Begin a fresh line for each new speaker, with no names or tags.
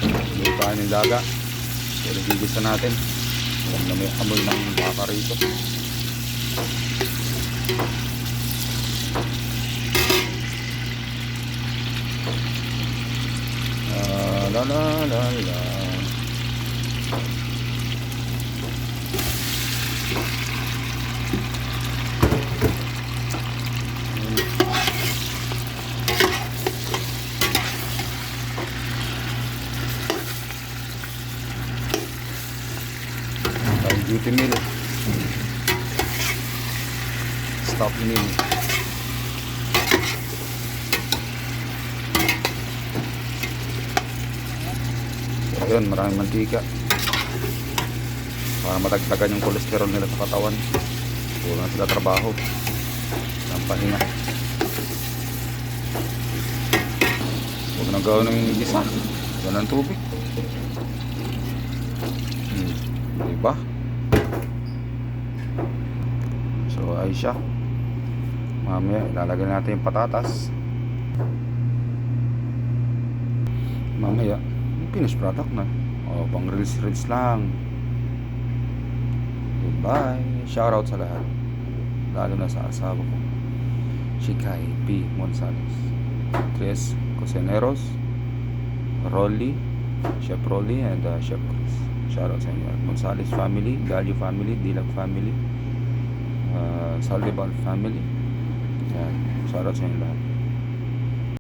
Tuloy tayo ng daga. Pero gigisa natin. Alam na may amoy ng baka rito. La la la la. Duty meal, stop meal. So yun, maraming mantika para matagtagan yung kolesterol nila sa katawan. Kulang sila trabaho ng pahinga. Huwag na gawin ng gisa, huwag ng tubig. Diba? So ay siya. Mamaya ilalagay natin yung patatas. Mamaya yung finished product na. O pang reels lang. Goodbye. Shoutout sa lahat, lalo na sa asawa ko, Shikay P. Gonzales, Tres Cocineros, Rolly, Chef Rolly, and Chef Chris. Shoutout sa inyo. Gonzales family, Gallo family, Dilag family, Saldival family. Yan. Shoutout sa inyo lahat.